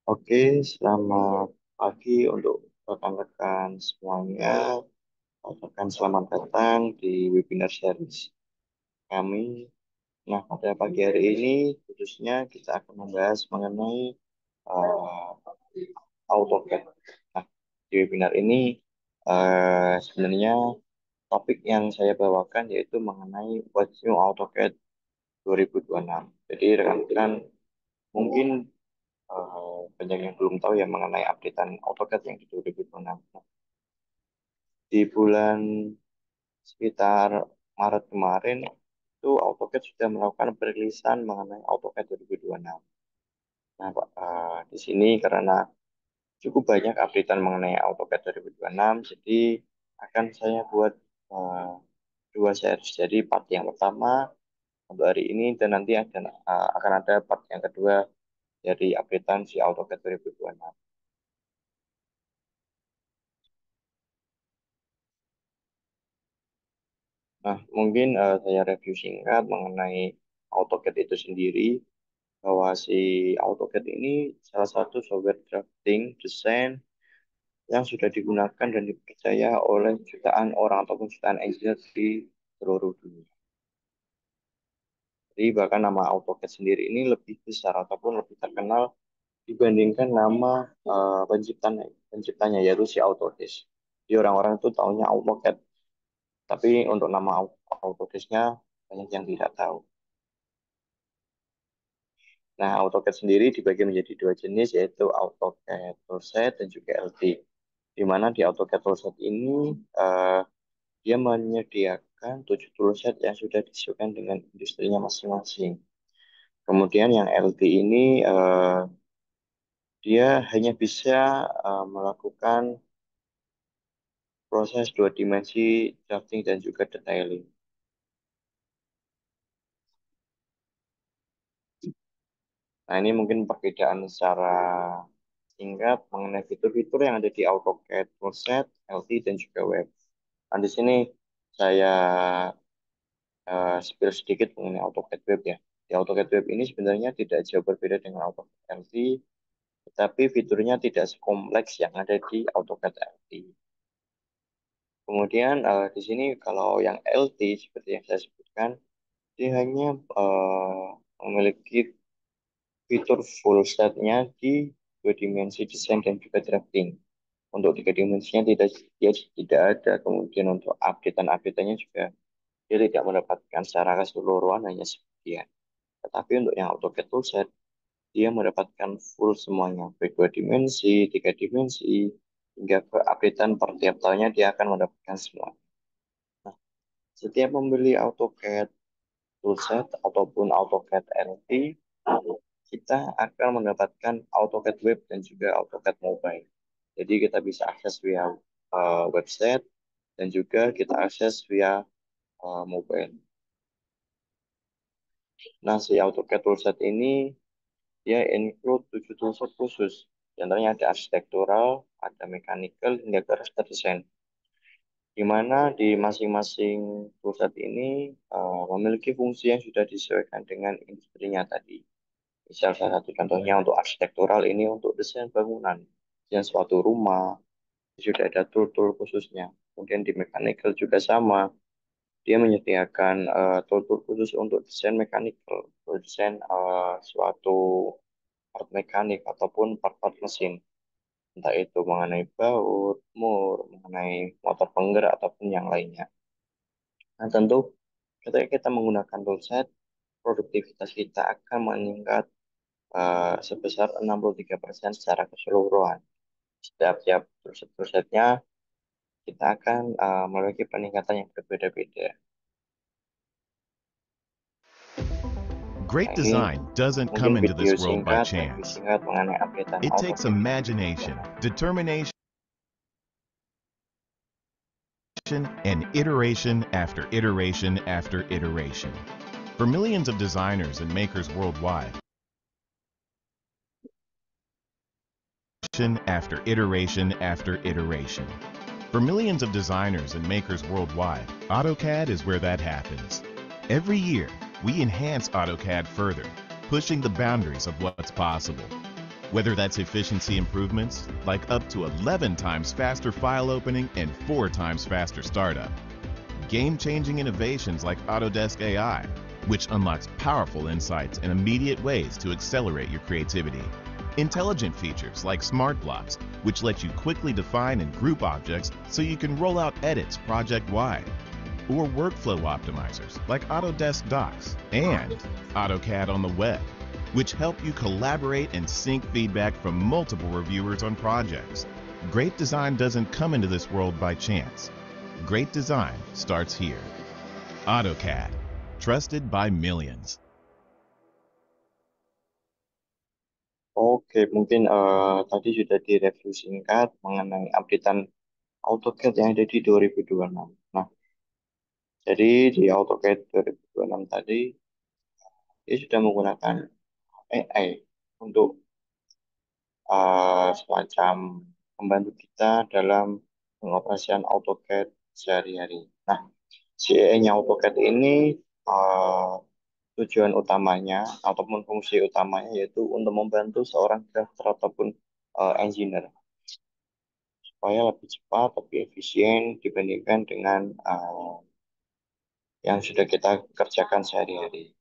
Oke, selamat pagi untuk rekan-rekan semuanya. Rekan selamat datang di webinar series kami. Nah, pada pagi hari ini khususnya kita akan membahas mengenai uh, AutoCAD. Nah, di webinar ini sebenarnya topik yang saya bawakan yaitu mengenai What's New AutoCAD 2026. Jadi rekan-rekan mungkin banyak yang belum tahu ya mengenai updatean AutoCAD yang di 2026. Di bulan sekitar Maret kemarin itu AutoCAD sudah melakukan perilisan mengenai AutoCAD 2026. Nah, Pak, di sini karena cukup banyak updatean mengenai AutoCAD 2026, jadi akan saya buat eh, dua series. Jadi part yang pertama untuk hari ini dan nanti akan ada part yang kedua dari updatean si AutoCAD 2026. Nah, mungkin saya review singkat mengenai AutoCAD itu sendiri, bahwa si AutoCAD ini salah satu software drafting desain yang sudah digunakan dan dipercaya oleh jutaan orang ataupun jutaan engineer di seluruh dunia. Jadi bahkan nama AutoCAD sendiri ini lebih besar ataupun lebih terkenal dibandingkan nama penciptanya yaitu si Autodesk. Jadi orang-orang itu taunya AutoCAD, tapi untuk nama Autodesk-nya banyak yang tidak tahu. Nah, AutoCAD sendiri dibagi menjadi dua jenis, yaitu AutoCAD Toolset dan juga LT. Di mana di AutoCAD Toolset ini dia menyediakan 7 toolset yang sudah disesuaikan dengan industrinya masing-masing. Kemudian yang LT ini dia hanya bisa melakukan proses dua dimensi drafting dan juga detailing. Nah, ini mungkin perbedaan secara singkat mengenai fitur-fitur yang ada di AutoCAD Toolset, LT, dan juga web. Nah, di sini saya spill sedikit mengenai AutoCAD Web ya. Di AutoCAD Web ini sebenarnya tidak jauh berbeda dengan AutoCAD LT, tetapi fiturnya tidak sekompleks yang ada di AutoCAD LT. Kemudian di sini kalau yang LT seperti yang saya sebutkan, dia hanya memiliki fitur full setnya di dua dimensi desain dan juga drafting. Untuk tiga dimensinya dia tidak ada. Kemudian untuk updatean-updateannya juga dia tidak mendapatkan secara keseluruhan hanya sebagian. Tetapi untuk yang AutoCAD toolset, dia mendapatkan full semuanya, baik dua dimensi, tiga dimensi, hingga ke updatean per tiap tahunnya dia akan mendapatkan semua. Nah, setiap membeli AutoCAD toolset ataupun AutoCAD LT, kita akan mendapatkan AutoCAD Web dan juga AutoCAD Mobile. Jadi kita bisa akses via website dan juga kita akses via mobile. Nah, si AutoCAD toolset ini dia include 7 toolset khusus. Di antaranya ada arsitektural, ada mechanical, hingga ke raster design. Di mana di masing-masing toolset ini memiliki fungsi yang sudah disesuaikan dengan industrinya tadi. Misal salah satu contohnya untuk arsitektural ini untuk desain bangunan, desain suatu rumah, sudah ada tool-tool khususnya. Kemudian di mechanical juga sama, dia menyediakan tool-tool khusus untuk desain mechanical, untuk desain suatu part mekanik ataupun part-part mesin, entah itu mengenai baut, mur, mengenai motor penggerak ataupun yang lainnya. Nah, tentu ketika kita menggunakan toolset, produktivitas kita akan meningkat sebesar 63% secara keseluruhan. Setiap toolsetnya kita akan memiliki peningkatan yang berbeda-beda. Nah, Great ini design doesn't mungkin come into video this world by singkat, review chance. singkat mengenai updatean It takes AutoCAD di imagination, 2026. determination, and iteration after iteration after iteration. For millions of designers and makers worldwide, after iteration after iteration. For millions of designers and makers worldwide, AutoCAD is where that happens. Every year, we enhance AutoCAD further, pushing the boundaries of what's possible. Whether that's efficiency improvements, like up to 11 times faster file opening and 4 times faster startup. Game-changing innovations like Autodesk AI, which unlocks powerful insights and immediate ways to accelerate your creativity. Intelligent features like Smart Blocks, which let you quickly define and group objects so you can roll out edits project-wide. Or workflow optimizers like Autodesk Docs and AutoCAD on the web, which help you collaborate and sync feedback from multiple reviewers on projects. Great design doesn't come into this world by chance. Great design starts here. AutoCAD, trusted by millions. Oke, mungkin tadi sudah direview singkat mengenai updatean AutoCAD yang ada di 2026. Nah, jadi di AutoCAD 2026 tadi, dia sudah menggunakan AI untuk semacam membantu kita dalam pengoperasian AutoCAD sehari-hari. Nah, si AI-nya AutoCAD ini eh, tujuan utamanya ataupun fungsi utamanya yaitu untuk membantu seorang drafter ataupun engineer supaya lebih cepat, lebih efisien dibandingkan dengan yang sudah kita kerjakan sehari-hari.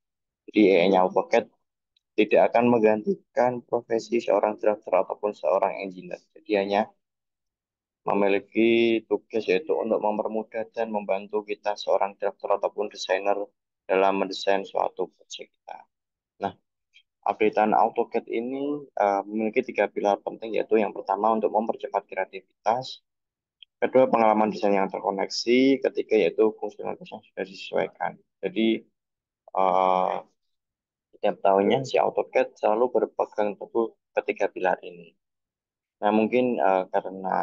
Jadi AI-nya AutoCAD tidak akan menggantikan profesi seorang drafter ataupun seorang engineer. Jadi hanya memiliki tugas yaitu untuk mempermudah dan membantu kita seorang drafter ataupun desainer dalam mendesain suatu proyek kita. Nah, updatean AutoCAD ini memiliki tiga pilar penting yaitu yang pertama untuk mempercepat kreativitas, kedua pengalaman desain yang terkoneksi, ketiga yaitu fungsionalitas yang sudah disesuaikan. Jadi eh, setiap tahunnya si AutoCAD selalu berpegang teguh ketiga pilar ini. Nah, mungkin karena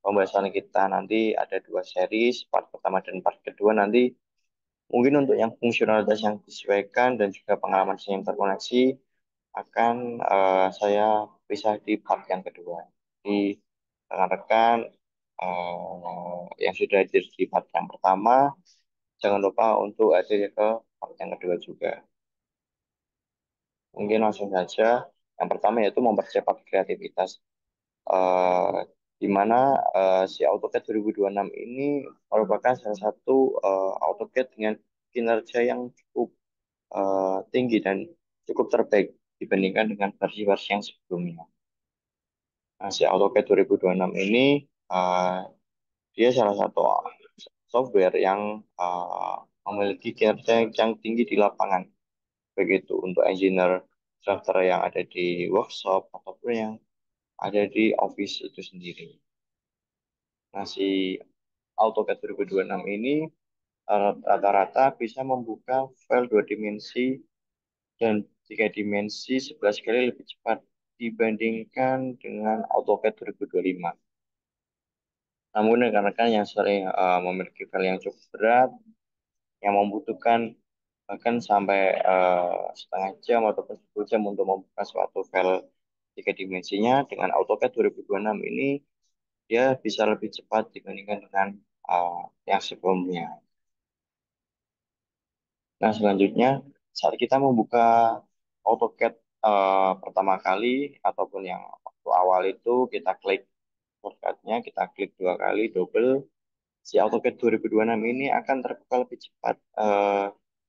pembahasan kita nanti ada dua series, part pertama dan part kedua nanti mungkin untuk yang fungsionalitas yang disesuaikan dan juga pengalaman saya yang terkoneksi akan saya pisah di part yang kedua. Di rekan-rekan yang sudah hadir di part yang pertama, jangan lupa untuk hadir ke part yang kedua juga. Mungkin langsung saja. Yang pertama yaitu mempercepat kreativitas. eh, di mana si AutoCAD 2026 ini merupakan salah satu AutoCAD dengan kinerja yang cukup tinggi dan cukup terbaik dibandingkan dengan versi-versi yang sebelumnya. Nah, si AutoCAD 2026 ini eh, dia salah satu software yang memiliki kinerja yang tinggi di lapangan, begitu untuk engineer drafter yang ada di workshop ataupun yang ada di office itu sendiri. Nah, si AutoCAD 2026 ini rata-rata bisa membuka file dua dimensi dan tiga dimensi 11 kali lebih cepat dibandingkan dengan AutoCAD 2025. Namun rekan-rekan yang sering memiliki file yang cukup berat, yang membutuhkan bahkan sampai setengah jam ataupun 10 jam untuk membuka suatu file tiga dimensinya dengan AutoCAD 2026 ini dia bisa lebih cepat dibandingkan dengan yang sebelumnya. Nah, selanjutnya saat kita membuka AutoCAD pertama kali ataupun yang waktu awal itu kita klik shortcut-nya, kita klik dua kali double, si AutoCAD 2026 ini akan terbuka lebih cepat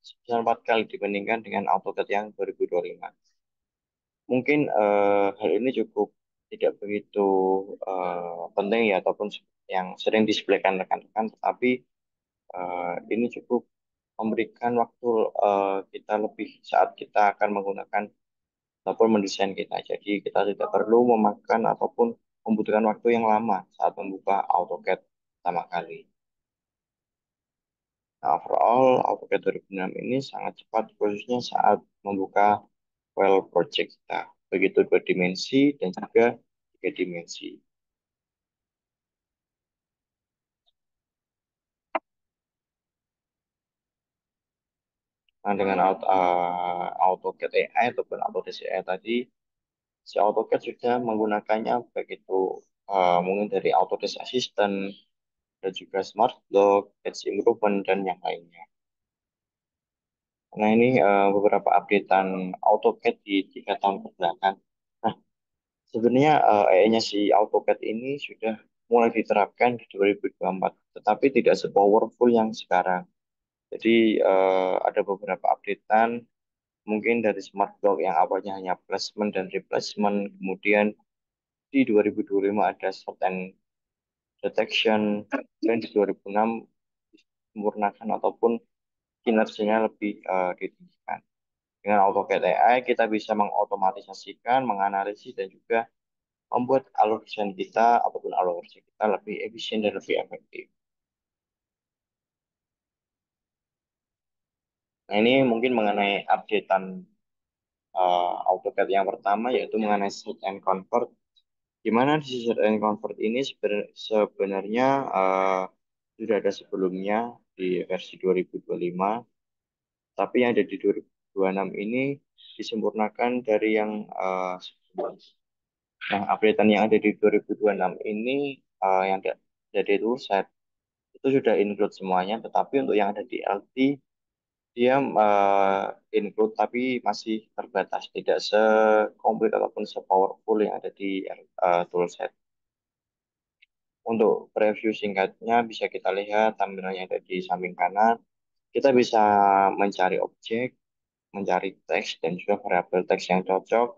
sebesar 4 kali dibandingkan dengan AutoCAD yang 2025. Mungkin hal ini cukup tidak begitu penting ya ataupun yang sering displaykan rekan-rekan, tetapi ini cukup memberikan waktu kita lebih saat kita akan menggunakan ataupun mendesain kita. Jadi kita tidak perlu memakan ataupun membutuhkan waktu yang lama saat membuka AutoCAD pertama kali. Nah, overall AutoCAD 2006 ini sangat cepat khususnya saat membuka file project kita. Begitu dua dimensi dan juga tiga dimensi. Nah, dengan AutoCAD AI ataupun Autodesk AI tadi, si AutoCAD sudah menggunakannya begitu mungkin dari Autodesk Assistant dan juga Smart Block, Edge Improvement dan yang lainnya. Nah, ini beberapa updatean AutoCAD di 3 tahun kebelakang. Nah, sebenarnya AI-nya si AutoCAD ini sudah mulai diterapkan di 2024, tetapi tidak se-powerful yang sekarang. Jadi ada beberapa updatean mungkin dari smart block yang awalnya hanya placement dan replacement, kemudian di 2025 ada certain detection, dan di 2006 disempurnakan ataupun kinerjanya lebih ditinggikan. Dengan AutoCAD AI kita bisa mengotomatisasikan, menganalisis dan juga membuat alur desain kita ataupun alur kerja kita lebih efisien dan lebih efektif. Nah, ini mungkin mengenai updatean AutoCAD yang pertama yaitu mengenai set and convert. Di mana di set and convert ini sebenarnya sudah ada sebelumnya di versi 2025, tapi yang ada di 2026 ini disempurnakan dari yang sebelumnya. Nah, updatean yang ada di 2026 ini yang ada di toolset itu sudah include semuanya, tetapi untuk yang ada di LT dia include tapi masih terbatas, tidak sekomplit ataupun se-powerful yang ada di toolset. Untuk preview singkatnya bisa kita lihat tampilannya ada di samping kanan. Kita bisa mencari objek, mencari teks dan juga variabel teks yang cocok,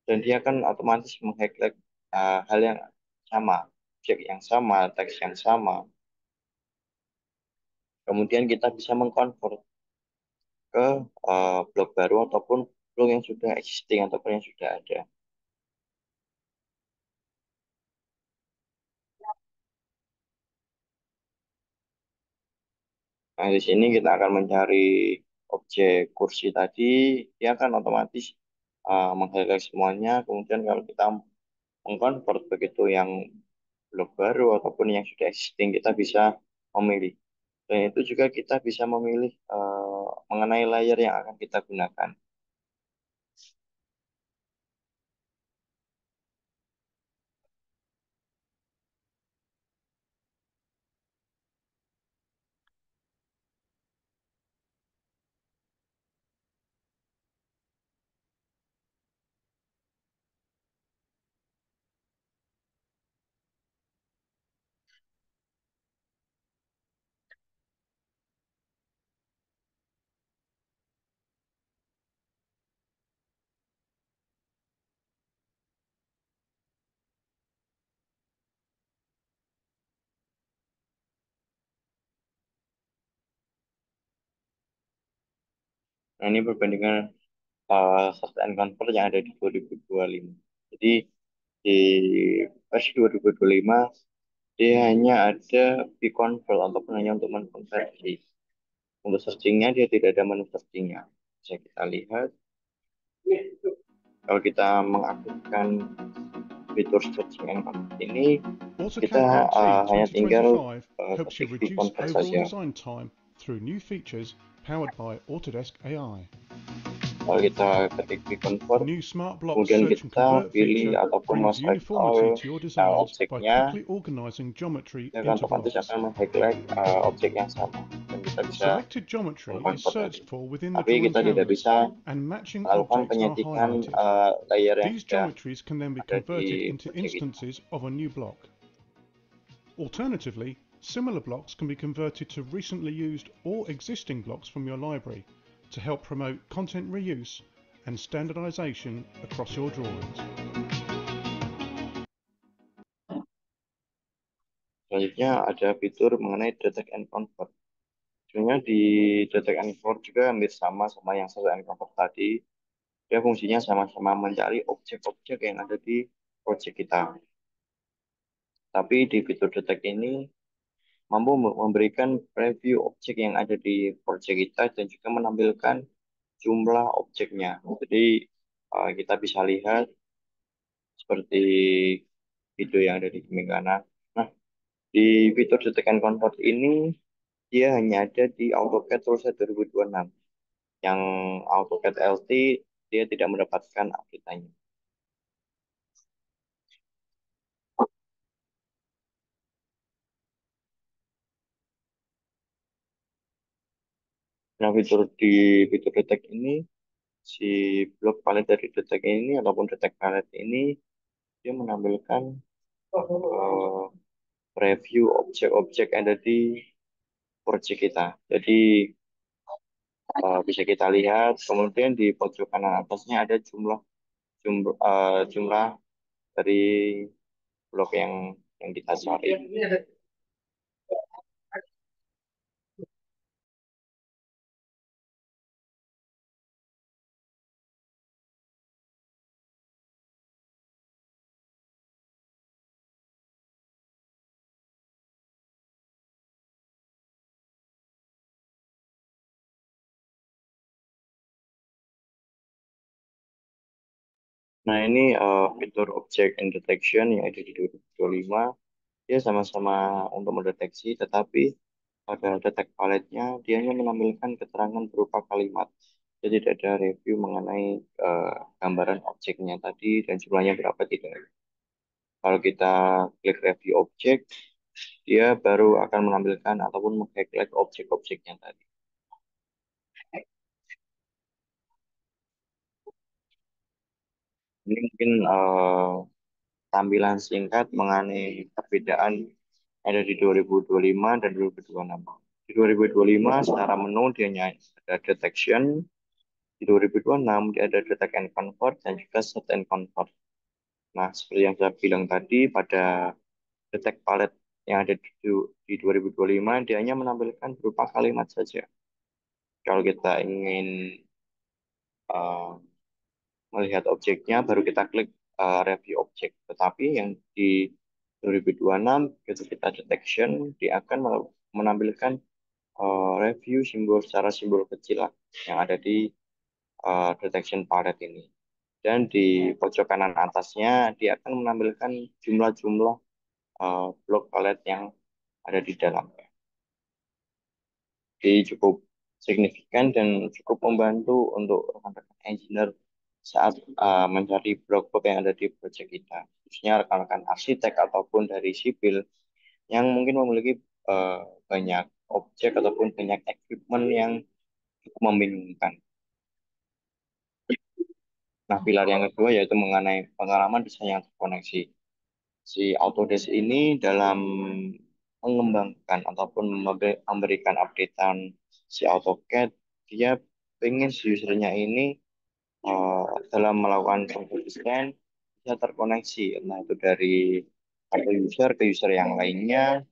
dan dia akan otomatis meng-highlight hal yang sama, objek yang sama, teks yang sama. Kemudian kita bisa mengkonvert ke blok baru ataupun blok yang sudah existing ataupun yang sudah ada. Nah, di sini kita akan mencari objek kursi tadi, dia akan otomatis meng-highlight semuanya. Kemudian kalau kita mengkonvert begitu yang blok baru ataupun yang sudah existing, kita bisa memilih. Dan itu juga kita bisa memilih mengenai layer yang akan kita gunakan. Nah, ini perbandingan search and convert yang ada di 2025. Jadi di versi 2025 dia hanya ada convert ataupun hanya untuk menkonversi. Untuk searchingnya dia tidak ada menu searchingnya. Bisa kita lihat kalau kita mengaktifkan fitur searching and convert ini, kita AutoCAD LT hanya tinggal 2025 helps you ketik reduce convert overall saja. design time through new features powered by Autodesk AI. Kalau kita ketik The convert, new Smart Block kemudian Search and kita Convert pilih feature ataupun brings select all uniformity to your designs by objeknya, quickly organizing geometry dia akan into otomatis blocks. akan meng-highlight objek yang sama dan kita bisa Selected geometry is mengkonvert tadi. searched for within the Tapi drawing kita tidak canvas bisa and matching melakukan objects are penyetikan highlighted. layer yang These sudah geometries can then be ada di converted into objek kita. instances of a new block. Alternatively, similar blocks can be converted to recently used or existing blocks from your library to help promote content reuse and standardization across your drawings. Selanjutnya ada fitur mengenai detect and convert. Sebenarnya di detect and convert juga hampir sama yang select and convert tadi. Dia fungsinya sama-sama mencari objek-objek yang ada di project kita. Tapi di fitur detect ini mampu memberikan preview objek yang ada di project kita dan juga menampilkan jumlah objeknya. Jadi kita bisa lihat seperti video yang ada di samping kanan. Nah, di fitur Detect and Convert ini dia hanya ada di AutoCAD Toolset 2026. Yang AutoCAD LT dia tidak mendapatkan update-nya. Nah, fitur detect ini, si blok palet dari detect ini ataupun detect palet ini, dia menampilkan eh, preview objek-objek yang ada di project kita. Jadi bisa kita lihat, kemudian di pojok kanan atasnya ada jumlah dari blok yang kita cari. Nah, ini fitur object and detection yang ada di 2025. Dia sama-sama untuk mendeteksi, tetapi pada detect paletnya, dia hanya menampilkan keterangan berupa kalimat. Jadi tidak ada review mengenai gambaran objeknya tadi dan jumlahnya berapa tidak. Kalau kita klik review objek, dia baru akan menampilkan ataupun meng-highlight objek-objeknya tadi. Ini mungkin tampilan singkat mengenai perbedaan ada di 2025 dan 2026. Di 2025 secara menu dia hanya ada detection, di 2026 dia ada detect and convert dan juga set and convert. Nah, seperti yang saya bilang tadi, pada detect palette yang ada di 2025 dia hanya menampilkan berupa kalimat saja. Kalau kita ingin uh, melihat objeknya, baru kita klik review objek. Tetapi yang di 2026, begitu kita detection, dia akan menampilkan review simbol secara simbol kecil lah, yang ada di detection palette ini. Dan di pojok kanan atasnya, dia akan menampilkan jumlah-jumlah blok palette yang ada di dalamnya. Jadi cukup signifikan dan cukup membantu untuk rekan-rekan engineer saat mencari blok-blok yang ada di proyek kita. Khususnya rekan-rekan arsitek ataupun dari sipil yang mungkin memiliki eh, banyak objek ataupun banyak equipment yang cukup membingungkan. Nah, pilar yang kedua yaitu mengenai pengalaman desain yang terkoneksi. Si Autodesk ini dalam mengembangkan ataupun memberikan updatean si AutoCAD, dia pengen si usernya ini dalam melakukan proses desain bisa terkoneksi, entah itu dari satu user ke user yang lainnya,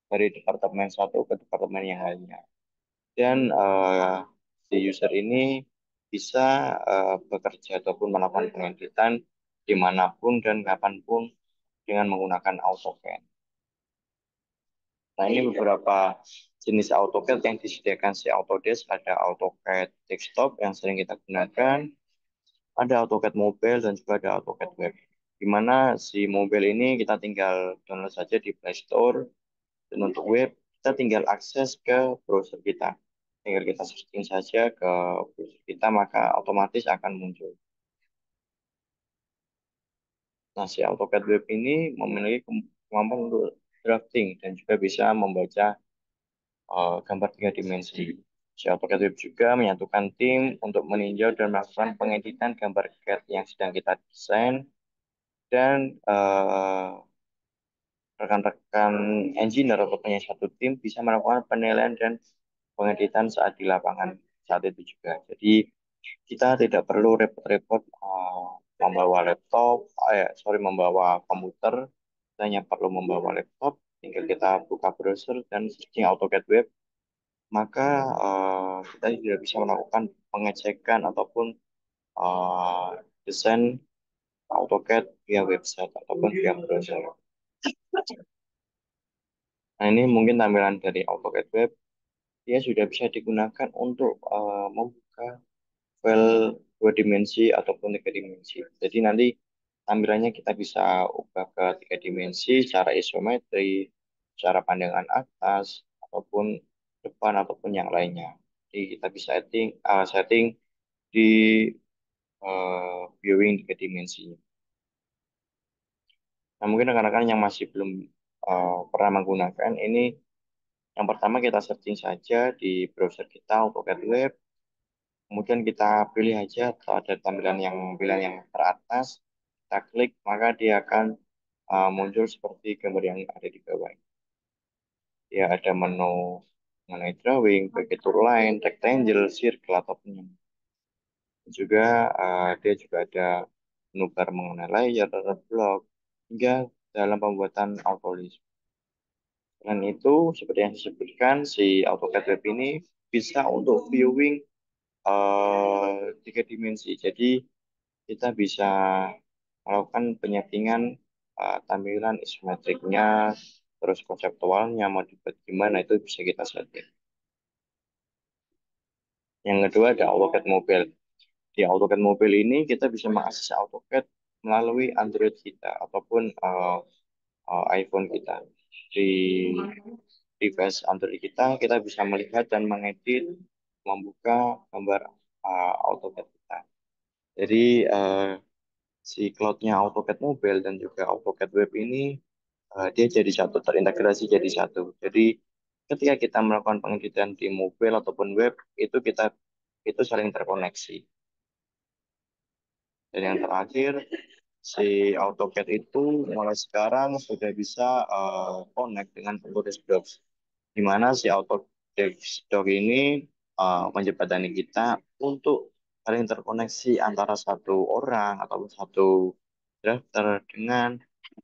dari departemen satu ke departemen yang lainnya. Dan si user ini bisa bekerja ataupun melakukan pengeditan dimanapun dan kapanpun dengan menggunakan AutoCAD. Nah, ini beberapa jenis AutoCAD yang disediakan si Autodesk. Ada AutoCAD desktop yang sering kita gunakan, ada AutoCAD mobile, dan juga ada AutoCAD web. Di mana si mobile ini kita tinggal download saja di Play Store, dan untuk web kita tinggal akses ke browser kita. Tinggal kita searching saja ke browser kita, maka otomatis akan muncul. Nah, si AutoCAD web ini memiliki kemampuan untuk drafting dan juga bisa membaca gambar tiga dimensi. Si AutoCAD Web juga menyatukan tim untuk meninjau dan melakukan pengeditan gambar CAD yang sedang kita desain, dan rekan-rekan engineer atau punya satu tim bisa melakukan penilaian dan pengeditan saat di lapangan saat itu juga. Jadi kita tidak perlu repot-repot membawa laptop, membawa komputer. Kita hanya perlu membawa laptop, tinggal kita buka browser dan searching AutoCAD Web, maka kita tidak bisa melakukan pengecekan ataupun desain AutoCAD via website ataupun via browser. Nah, ini mungkin tampilan dari AutoCAD Web. Dia sudah bisa digunakan untuk membuka file dua dimensi ataupun tiga dimensi. Jadi nanti tampilannya kita bisa ubah ke tiga dimensi secara isometri, secara pandangan atas, ataupun depan ataupun yang lainnya. Jadi kita bisa setting di viewing tiga dimensi. Nah, mungkin rekan-rekan yang masih belum pernah menggunakan ini, Yang pertama kita searching saja di browser kita AutoCAD Web, kemudian kita pilih aja atau ada tampilan yang pilihan yang teratas, kita klik maka dia akan muncul seperti gambar yang ada di bawah. Dia ada menu mengenai drawing, baik itu line, rectangle, circle, ataupun yang juga dia juga ada menu bar mengenai layer, block, hingga dalam pembuatan autolis. Selain itu, seperti yang disebutkan, si AutoCAD Web ini bisa untuk viewing tiga dimensi. Jadi kita bisa melakukan penyetingan tampilan isometriknya, terus konseptualnya mau dibuat gimana itu bisa kita setting. Yang kedua ada AutoCAD Mobile. Di AutoCAD Mobile ini kita bisa mengakses AutoCAD melalui Android kita ataupun iPhone kita. Di device Android kita, kita bisa melihat dan mengedit, membuka gambar AutoCAD kita. Jadi si cloud-nya AutoCAD Mobile dan juga AutoCAD Web ini dia jadi satu, terintegrasi jadi satu. Jadi ketika kita melakukan pengeditan di mobile ataupun web itu saling terkoneksi. Dan yang terakhir, si AutoCAD itu mulai sekarang sudah bisa connect dengan Autodesk Docs, di mana si Autodesk Docs ini menjembatani kita untuk saling terkoneksi antara satu orang atau satu drafter dengan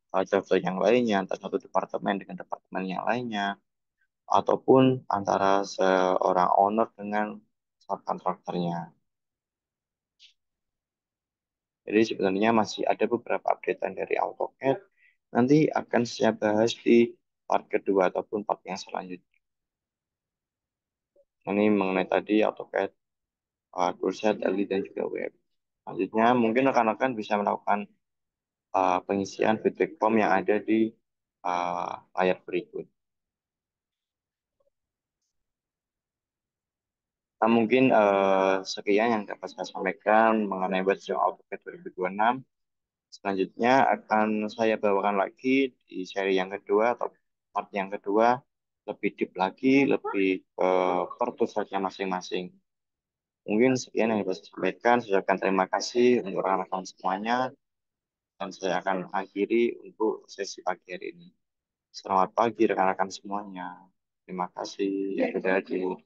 drafter yang lainnya, antara satu departemen dengan departemen yang lainnya, ataupun antara seorang owner dengan subkontraktornya. Jadi sebenarnya masih ada beberapa updatean dari AutoCAD. Nanti akan saya bahas di part kedua ataupun part yang selanjutnya. Ini mengenai tadi AutoCAD, toolset, LD, dan juga web. Selanjutnya mungkin rekan-rekan bisa melakukan pengisian feedback form yang ada di layar berikut. Nah, mungkin sekian yang dapat saya sampaikan mengenai versi AutoCAD 2026. Selanjutnya akan saya bawakan lagi di seri yang kedua atau part yang kedua, lebih deep lagi, lebih per toolsnya masing-masing. Mungkin sekian yang bisa saya sampaikan. Saya ucapkan terima kasih untuk rekan-rekan semuanya dan saya akan akhiri untuk sesi pagi hari ini. Selamat pagi rekan-rekan semuanya. Terima kasih. Ya, sudah hadir.